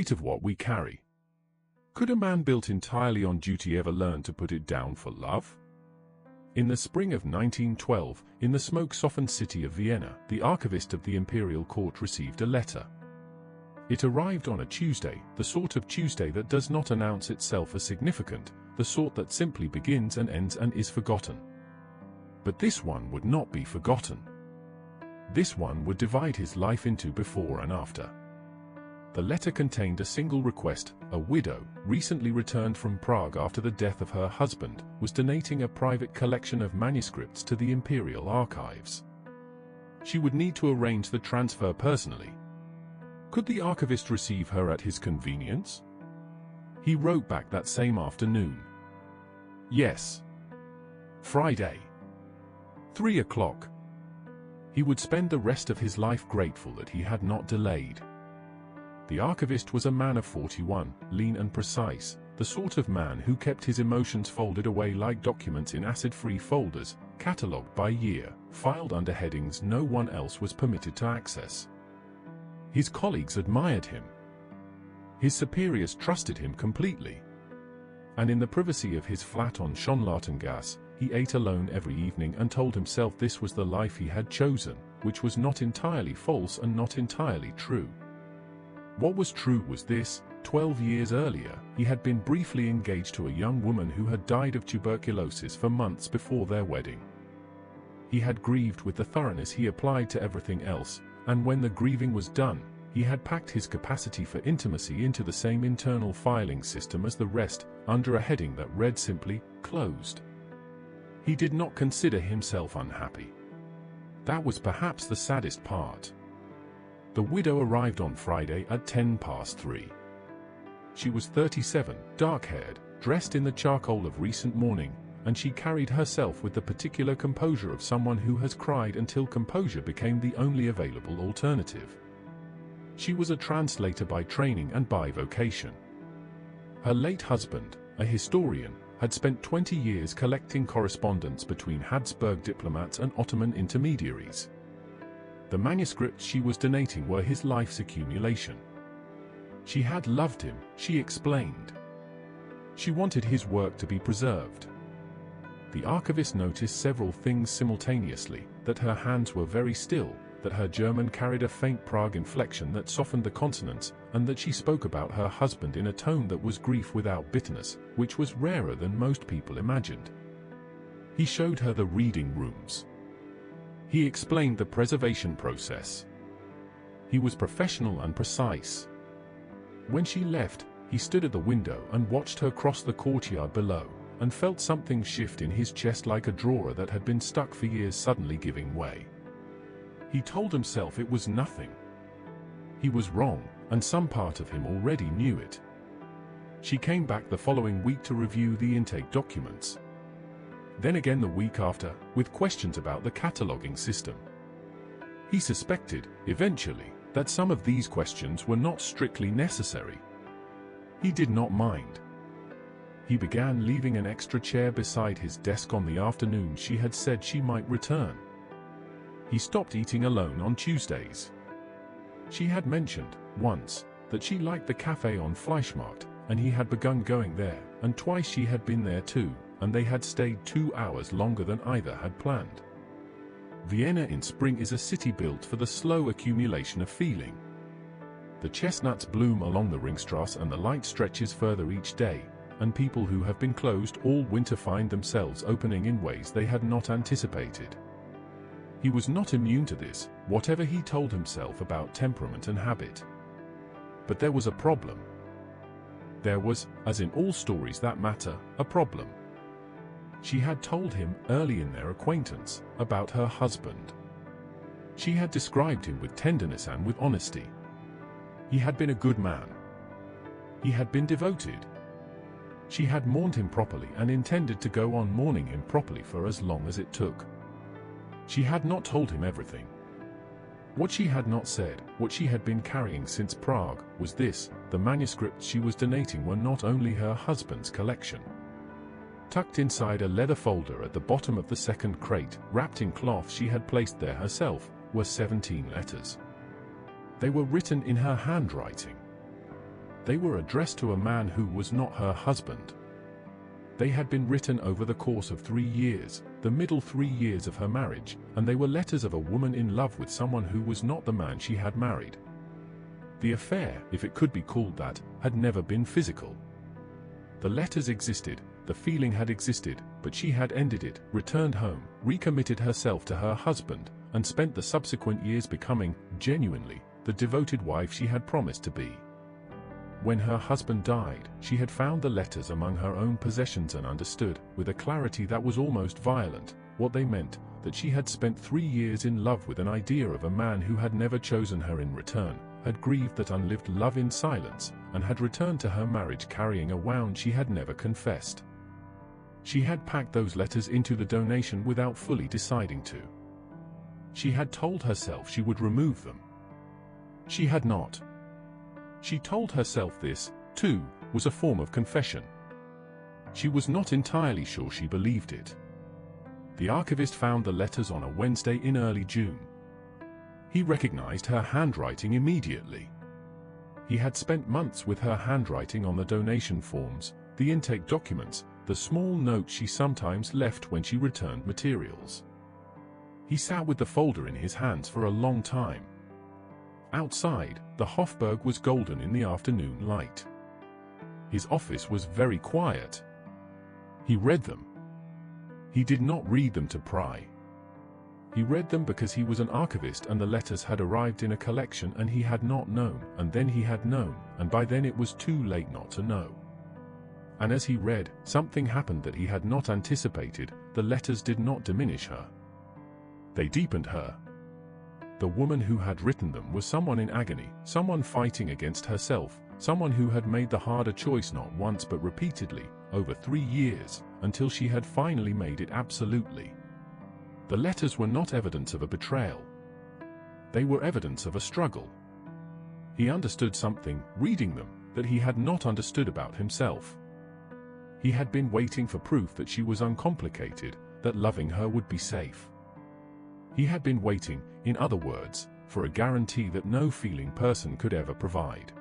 weight of what we carry. Could a man built entirely on duty ever learn to put it down for love? In the spring of 1912, in the smoke-softened city of Vienna, the archivist of the imperial court received a letter. It arrived on a Tuesday, the sort of Tuesday that does not announce itself as significant, the sort that simply begins and ends and is forgotten. But this one would not be forgotten. This one would divide his life into before and after. The letter contained a single request. A widow, recently returned from Prague after the death of her husband, was donating a private collection of manuscripts to the Imperial Archives. She would need to arrange the transfer personally. Could the archivist receive her at his convenience? He wrote back that same afternoon. Yes. Friday. 3 o'clock. He would spend the rest of his life grateful that he had not delayed. The archivist was a man of 41, lean and precise, the sort of man who kept his emotions folded away like documents in acid-free folders, catalogued by year, filed under headings no one else was permitted to access. His colleagues admired him. His superiors trusted him completely. And in the privacy of his flat on Schonlartengasse, he ate alone every evening and told himself this was the life he had chosen, which was not entirely false and not entirely true. What was true was this: 12 years earlier, he had been briefly engaged to a young woman who had died of tuberculosis for months before their wedding. He had grieved with the thoroughness he applied to everything else, and when the grieving was done, he had packed his capacity for intimacy into the same internal filing system as the rest, under a heading that read simply, "Closed." He did not consider himself unhappy. That was perhaps the saddest part. The widow arrived on Friday at 3:10. She was 37, dark-haired, dressed in the charcoal of recent mourning, and she carried herself with the particular composure of someone who has cried until composure became the only available alternative. She was a translator by training and by vocation. Her late husband, a historian, had spent 20 years collecting correspondence between Habsburg diplomats and Ottoman intermediaries. The manuscripts she was donating were his life's accumulation. She had loved him, she explained. She wanted his work to be preserved. The archivist noticed several things simultaneously: that her hands were very still, that her German carried a faint Prague inflection that softened the consonants, and that she spoke about her husband in a tone that was grief without bitterness, which was rarer than most people imagined. He showed her the reading rooms. He explained the preservation process. He was professional and precise. When she left, he stood at the window and watched her cross the courtyard below, and felt something shift in his chest like a drawer that had been stuck for years suddenly giving way. He told himself it was nothing. He was wrong, and some part of him already knew it. She came back the following week to review the intake documents. Then again the week after, with questions about the cataloguing system. He suspected, eventually, that some of these questions were not strictly necessary. He did not mind. He began leaving an extra chair beside his desk on the afternoon she had said she might return. He stopped eating alone on Tuesdays. She had mentioned, once, that she liked the cafe on Fleischmarkt, and he had begun going there, and twice she had been there too, and they had stayed 2 hours longer than either had planned. Vienna in spring is a city built for the slow accumulation of feeling. The chestnuts bloom along the Ringstrasse and the light stretches further each day, and people who have been closed all winter find themselves opening in ways they had not anticipated. He was not immune to this, whatever he told himself about temperament and habit. But there was a problem. There was, as in all stories that matter, a problem. She had told him, early in their acquaintance, about her husband. She had described him with tenderness and with honesty. He had been a good man. He had been devoted. She had mourned him properly and intended to go on mourning him properly for as long as it took. She had not told him everything. What she had not said, what she had been carrying since Prague, was this: the manuscripts she was donating were not only her husband's collection. Tucked inside a leather folder at the bottom of the second crate, wrapped in cloth she had placed there herself, were 17 letters. They were written in her handwriting. They were addressed to a man who was not her husband. They had been written over the course of 3 years, the middle 3 years of her marriage, and they were letters of a woman in love with someone who was not the man she had married. The affair, if it could be called that, had never been physical. The letters existed, the feeling had existed, but she had ended it, returned home, recommitted herself to her husband, and spent the subsequent years becoming, genuinely, the devoted wife she had promised to be. When her husband died, she had found the letters among her own possessions and understood, with a clarity that was almost violent, what they meant, that she had spent 3 years in love with an idea of a man who had never chosen her in return, had grieved that unlived love in silence, and had returned to her marriage carrying a wound she had never confessed. She had packed those letters into the donation without fully deciding to. She had told herself she would remove them. She had not. She told herself this, too, was a form of confession. She was not entirely sure she believed it. The archivist found the letters on a Wednesday in early June. He recognized her handwriting immediately. He had spent months with her handwriting on the donation forms, the intake documents, the small notes she sometimes left when she returned materials. He sat with the folder in his hands for a long time. Outside, the Hofburg was golden in the afternoon light. His office was very quiet. He read them. He did not read them to pry. He read them because he was an archivist and the letters had arrived in a collection and he had not known, and then he had known, and by then it was too late not to know. And as he read, something happened that he had not anticipated. The letters did not diminish her. They deepened her. The woman who had written them was someone in agony, someone fighting against herself, someone who had made the harder choice not once but repeatedly, over 3 years, until she had finally made it absolutely. The letters were not evidence of a betrayal. They were evidence of a struggle. He understood something, reading them, that he had not understood about himself. He had been waiting for proof that she was uncomplicated, that loving her would be safe. He had been waiting, in other words, for a guarantee that no feeling person could ever provide.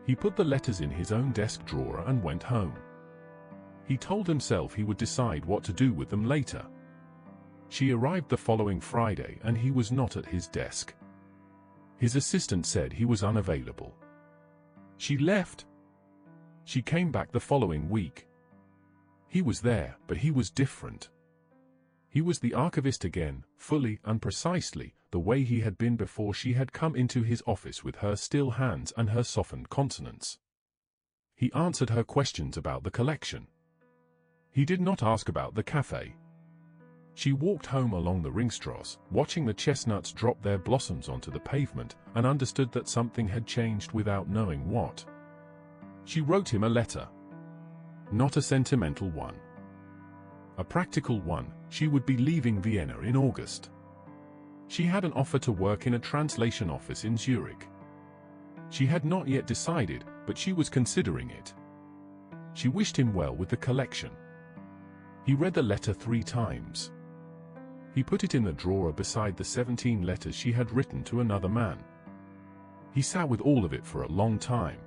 He put the letters in his own desk drawer and went home. He told himself he would decide what to do with them later. She arrived the following Friday and he was not at his desk. His assistant said he was unavailable. She left. She came back the following week. He was there, but he was different. He was the archivist again, fully and precisely, the way he had been before she had come into his office with her still hands and her softened consonants. He answered her questions about the collection. He did not ask about the cafe. She walked home along the Ringstrasse, watching the chestnuts drop their blossoms onto the pavement, and understood that something had changed without knowing what. She wrote him a letter. Not a sentimental one. A practical one. She would be leaving Vienna in August. She had an offer to work in a translation office in Zurich. She had not yet decided, but she was considering it. She wished him well with the collection. He read the letter 3 times. He put it in the drawer beside the 17 letters she had written to another man. He sat with all of it for a long time.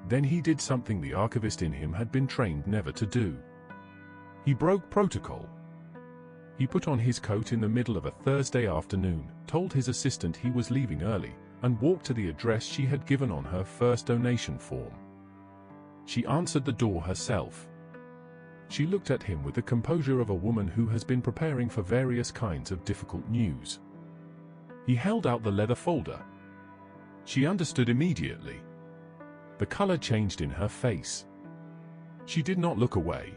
Then he did something the archivist in him had been trained never to do. He broke protocol. He put on his coat in the middle of a Thursday afternoon, told his assistant he was leaving early, and walked to the address she had given on her first donation form. She answered the door herself. She looked at him with the composure of a woman who has been preparing for various kinds of difficult news. He held out the leather folder. She understood immediately. The color changed in her face. She did not look away.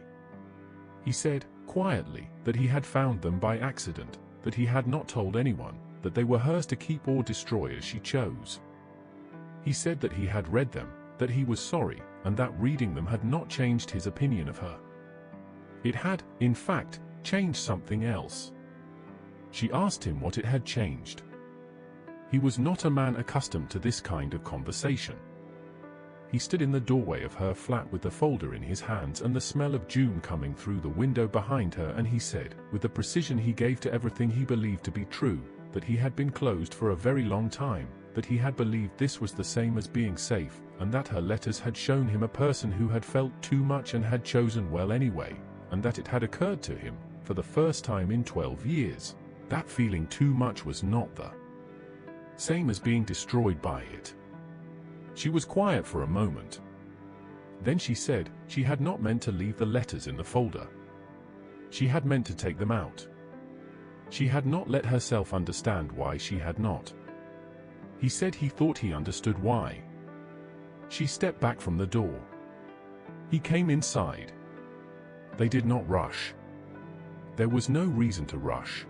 He said, quietly, that he had found them by accident, that he had not told anyone, that they were hers to keep or destroy as she chose. He said that he had read them, that he was sorry, and that reading them had not changed his opinion of her. It had, in fact, changed something else. She asked him what it had changed. He was not a man accustomed to this kind of conversation. He stood in the doorway of her flat with the folder in his hands and the smell of June coming through the window behind her, and he said, with the precision he gave to everything he believed to be true, that he had been closed for a very long time, that he had believed this was the same as being safe, and that her letters had shown him a person who had felt too much and had chosen well anyway, and that it had occurred to him, for the first time in 12 years, that feeling too much was not the same as being destroyed by it. She was quiet for a moment. Then she said she had not meant to leave the letters in the folder. She had meant to take them out. She had not let herself understand why she had not. He said he thought he understood why. She stepped back from the door. He came inside. They did not rush. There was no reason to rush.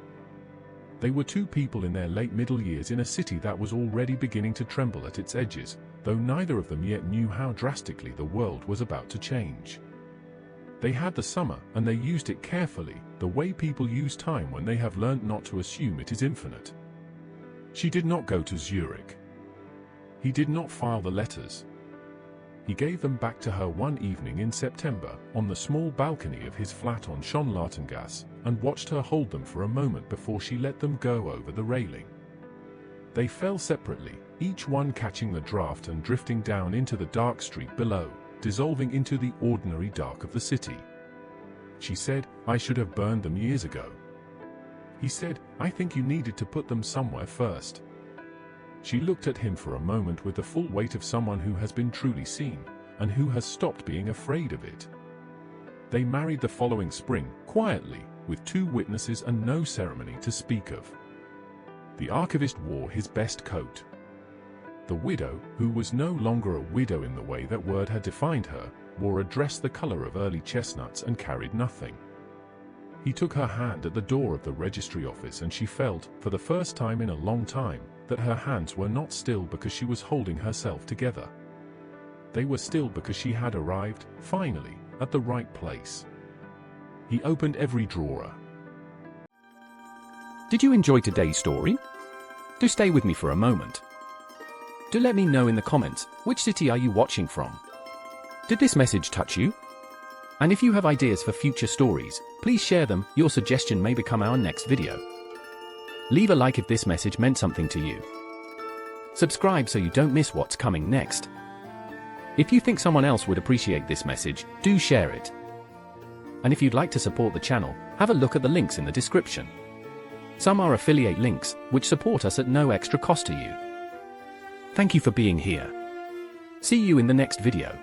They were two people in their late middle years in a city that was already beginning to tremble at its edges, though neither of them yet knew how drastically the world was about to change. They had the summer, and they used it carefully, the way people use time when they have learnt not to assume it is infinite. She did not go to Zurich. He did not file the letters. He gave them back to her one evening in September, on the small balcony of his flat on Schonlartengasse, and watched her hold them for a moment before she let them go over the railing. They fell separately, each one catching the draft and drifting down into the dark street below, dissolving into the ordinary dark of the city. She said, "I should have burned them years ago." He said, "I think you needed to put them somewhere first." She looked at him for a moment with the full weight of someone who has been truly seen, and who has stopped being afraid of it. They married the following spring, quietly, with 2 witnesses and no ceremony to speak of. The archivist wore his best coat. The widow, who was no longer a widow in the way that word had defined her, wore a dress the color of early chestnuts and carried nothing. He took her hand at the door of the registry office, and she felt, for the first time in a long time, that her hands were not still because she was holding herself together. They were still because she had arrived, finally, at the right place. He opened every drawer. Did you enjoy today's story? Do stay with me for a moment. Do let me know in the comments, which city are you watching from? Did this message touch you? And if you have ideas for future stories, please share them. Your suggestion may become our next video. Leave a like if this message meant something to you. Subscribe so you don't miss what's coming next. If you think someone else would appreciate this message, do share it. And if you'd like to support the channel, have a look at the links in the description. Some are affiliate links, which support us at no extra cost to you. Thank you for being here. See you in the next video.